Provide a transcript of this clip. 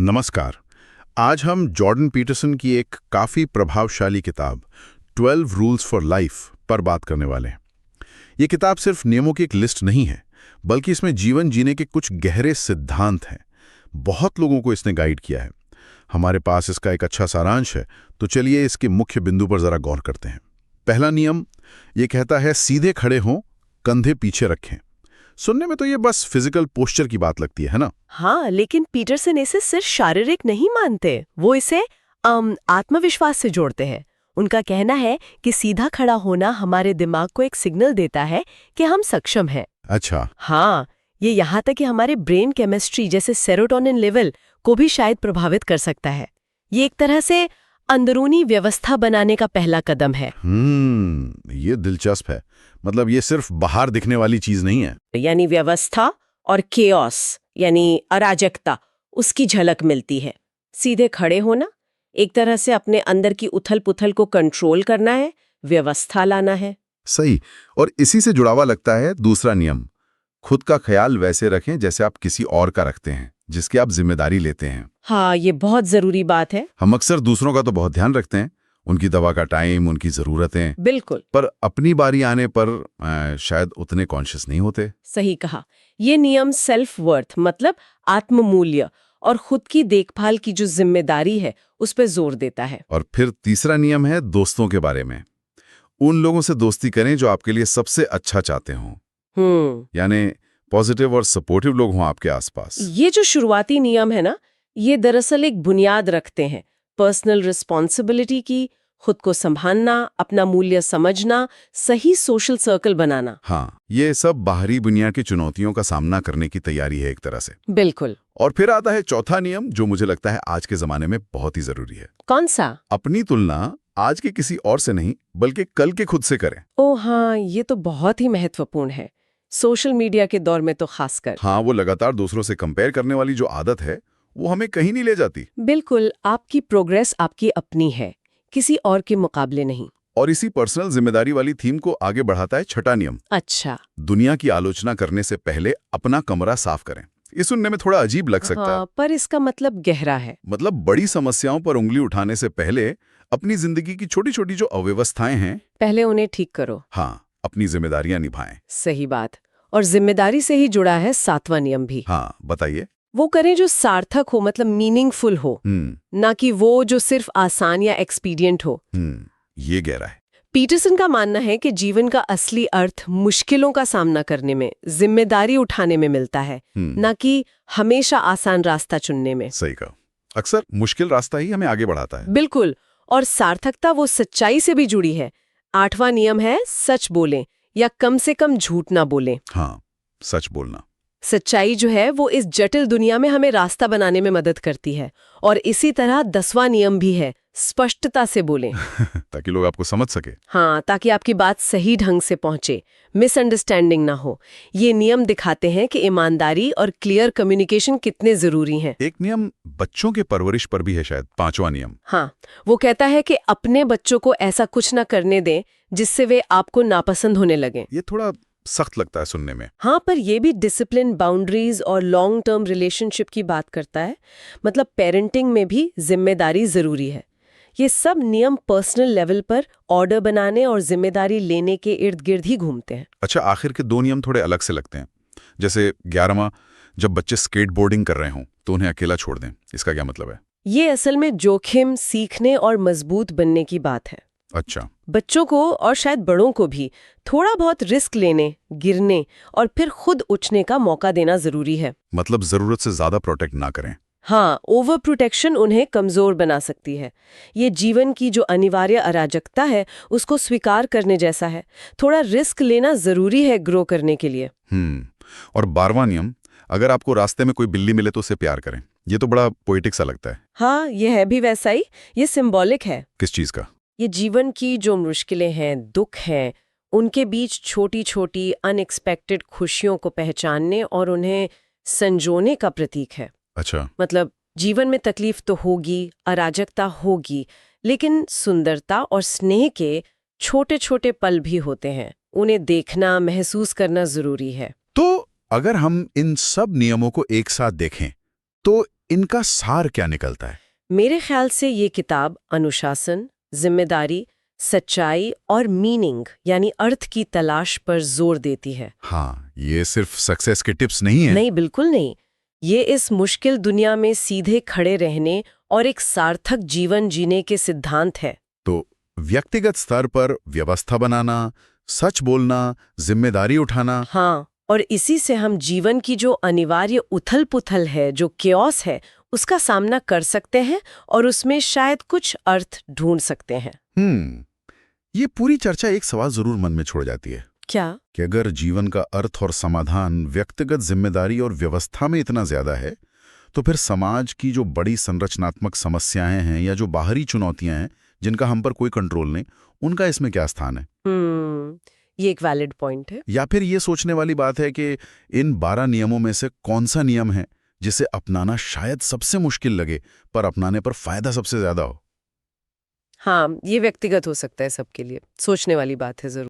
नमस्कार। आज हम जॉर्डन पीटरसन की एक काफ़ी प्रभावशाली किताब 12 रूल्स फॉर लाइफ पर बात करने वाले हैं। ये किताब सिर्फ नियमों की एक लिस्ट नहीं है, बल्कि इसमें जीवन जीने के कुछ गहरे सिद्धांत हैं। बहुत लोगों को इसने गाइड किया है। हमारे पास इसका एक अच्छा सारांश है, तो चलिए इसके मुख्य बिंदु पर ज़रा गौर करते हैं। पहला नियम ये कहता है, सीधे खड़े हों, कंधे पीछे रखें। सुनने में तो ये बस फिजिकल पोस्चर की बात लगती है ना? हाँ, लेकिन पीटरसन इसे सिर्फ शारीरिक नहीं मानते, वो इसे आत्मविश्वास से जोड़ते हैं। उनका कहना है कि सीधा खड़ा होना हमारे दिमाग को एक सिग्नल देता है कि हम सक्षम हैं। अच्छा। हाँ, ये यहाँ तक कि हमारे ब्रेन केमिस्ट्री जैसे सेरोटोनिन लेवल को भी शायद प्रभावित कर सकता है। ये एक तरह से अंदरूनी व्यवस्था बनाने का पहला कदम है। ये दिलचस्प है। मतलब ये सिर्फ बाहर दिखने वाली चीज नहीं है। यानी व्यवस्था और केओस यानी अराजकता, उसकी झलक मिलती है। सीधे खड़े होना एक तरह से अपने अंदर की उथल-पुथल को कंट्रोल करना है, व्यवस्था लाना है। सही। और इसी से जुड़ा हुआ लगता है दूसरा नियम, खुद का ख्याल वैसे रखें जैसे आप किसी और का रखते हैं, जिसकी आप जिम्मेदारी लेते हैं। हाँ, ये बहुत जरूरी बात है। हम अक्सर दूसरों का तो बहुत ध्यान रखते हैं, उनकी दवा का टाइम, उनकी जरूरतें, बिल्कुल पर अपनी बारी आने पर शायद उतने कॉन्शियस नहीं होते। सही कहा। ये नियम सेल्फ वर्थ मतलब आत्ममूल्य और खुद की देखभाल की जो जिम्मेदारी है उस पर जोर देता है। और फिर तीसरा नियम है दोस्तों के बारे में। उन लोगों से दोस्ती करें जो आपके लिए सबसे अच्छा चाहते हों, यानी पॉजिटिव और सपोर्टिव लोग हों आपके आसपास। ये जो शुरुआती नियम है ना, ये दरअसल एक बुनियाद रखते हैं पर्सनल रिस्पॉन्सिबिलिटी की, खुद को संभालना, अपना मूल्य समझना, सही सोशल सर्कल बनाना। हाँ, ये सब बाहरी दुनिया की चुनौतियों का सामना करने की तैयारी है एक तरह से। बिल्कुल। और फिर आता है चौथा नियम, जो मुझे लगता है आज के जमाने में बहुत ही जरूरी है। कौन सा? अपनी तुलना आज के किसी और से नहीं, बल्कि कल के खुद से करें। ओ हाँ, ये तो बहुत ही महत्वपूर्ण है, सोशल मीडिया के दौर में तो खासकर। हाँ, वो लगातार दूसरों से कंपेयर करने वाली जो आदत है, वो हमें कहीं नहीं ले जाती। बिल्कुल, आपकी प्रोग्रेस आपकी अपनी है, किसी और के मुकाबले नहीं। और इसी पर्सनल जिम्मेदारी वाली थीम को आगे बढ़ाता है छठा नियम। अच्छा। दुनिया की आलोचना करने से पहले अपना कमरा साफ करें। ये सुनने में थोड़ा अजीब लग सकता है, पर इसका मतलब गहरा है। मतलब बड़ी समस्याओं पर उंगली उठाने से पहले अपनी जिंदगी की छोटी छोटी जो अव्यवस्थाएं हैं, पहले उन्हें ठीक करो। हाँ, अपनी जिम्मेदारियां निभाएं। सही बात। और जिम्मेदारी से ही जुड़ा है सातवां नियम भी। हाँ, बताइए। वो करें जो सार्थक हो, मतलब मीनिंगफुल हो, ना कि वो जो सिर्फ आसान या एक्सपीडियंट हो। ये गहरा है। पीटरसन का मानना है कि जीवन का असली अर्थ मुश्किलों का सामना करने में, जिम्मेदारी उठाने में मिलता है, ना कि हमेशा आसान रास्ता चुनने में। सही कहा। अक्सर मुश्किल रास्ता ही हमें आगे बढ़ाता है। बिल्कुल। और सार्थकता वो सच्चाई से भी जुड़ी है। 8वां नियम है, सच बोलें या कम से कम झूठ ना बोलें। हाँ, सच बोलना। सच्चाई जो है वो इस जटिल दुनिया में हमें रास्ता बनाने में मदद करती है। और इसी तरह 10वां नियम भी है, स्पष्टता से बोलें। ताकि लोग आपको समझ सके। हाँ, ताकि आपकी बात सही ढंग से पहुंचे, मिसअंडरस्टैंडिंग ना हो। ये नियम दिखाते हैं कि ईमानदारी और क्लियर कम्युनिकेशन कितने जरूरी हैं। एक नियम बच्चों के परवरिश पर भी है शायद, 5वां नियम। हाँ, वो कहता है कि अपने बच्चों को ऐसा कुछ ना करने दें जिससे वे आपको नापसंद होने लगें। ये थोड़ा सख्त लगता है सुनने में। हाँ, पर ये भी डिसिप्लिन, बाउंड्रीज और लॉन्ग टर्म रिलेशनशिप की बात करता है। मतलब पेरेंटिंग में भी जिम्मेदारी जरूरी है। ये सब नियम पर्सनल लेवल पर ऑर्डर बनाने और जिम्मेदारी लेने के इर्द गिर्द ही घूमते हैं। अच्छा, आखिर के 2 नियम थोड़े अलग से लगते हैं। जैसे 11वां, जब बच्चे स्केटबोर्डिंग कर रहे हों तो उन्हें अकेला छोड़ दें। इसका क्या मतलब है? ये असल में जोखिम, सीखने और मजबूत बनने की बात है। अच्छा। बच्चों को और शायद बड़ों को भी थोड़ा बहुत रिस्क लेने, गिरने और फिर खुद उठने का मौका देना जरूरी है। मतलब जरूरत से ज्यादा प्रोटेक्ट ना करें। हाँ, ओवर प्रोटेक्शन उन्हें कमजोर बना सकती है। ये जीवन की जो अनिवार्य अराजकता है उसको स्वीकार करने जैसा है। थोड़ा रिस्क लेना जरूरी है ग्रो करने के लिए। और 12वां नियम, अगर आपको रास्ते में कोई बिल्ली मिले तो उसे प्यार करें। ये तो बड़ा पोएटिक सा लगता है। हाँ, ये है भी वैसा ही। ये सिंबॉलिक है। किस चीज का? ये जीवन की जो मुश्किलें हैं, दुख हैं, उनके बीच छोटी छोटी अनएक्सपेक्टेड खुशियों को पहचानने और उन्हें संजोने का प्रतीक है। अच्छा। मतलब जीवन में तकलीफ तो होगी, अराजकता होगी, लेकिन सुंदरता और स्नेह के छोटे छोटे पल भी होते हैं। उन्हें देखना, महसूस करना जरूरी है। तो अगर हम इन सब नियमों को एक साथ देखें तो इनका सार क्या निकलता है? मेरे ख्याल से ये किताब अनुशासन, जिम्मेदारी, सच्चाई और मीनिंग यानी अर्थ की तलाश पर जोर देती है। हाँ, ये सिर्फ सक्सेस के टिप्स नहीं है। नहीं, बिल्कुल नहीं। ये इस मुश्किल दुनिया में सीधे खड़े रहने और एक सार्थक जीवन जीने के सिद्धांत है। तो व्यक्तिगत स्तर पर व्यवस्था बनाना, सच बोलना, जिम्मेदारी उठाना। हाँ, और इसी से हम जीवन की जो अनिवार्य उथल-पुथल है, जो क्योस है, उसका सामना कर सकते हैं और उसमें शायद कुछ अर्थ ढूंढ सकते हैं। ये पूरी चर्चा एक सवाल जरूर मन में छोड़ जाती है क्या? कि अगर जीवन का अर्थ और समाधान व्यक्तिगत जिम्मेदारी और व्यवस्था में इतना ज्यादा है, तो फिर समाज की जो बड़ी संरचनात्मक समस्याएं हैं या जो बाहरी चुनौतियां हैं जिनका हम पर कोई कंट्रोल नहीं, उनका इसमें क्या स्थान है? ये एक वैलिड पॉइंट है। या फिर ये सोचने वाली बात है कि इन 12 नियमों में से कौन सा नियम है जिसे अपनाना शायद सबसे मुश्किल लगे पर अपनाने पर फायदा सबसे ज्यादा हो? हाँ, ये व्यक्तिगत हो सकता है सबके लिए। सोचने वाली बात है जरूर।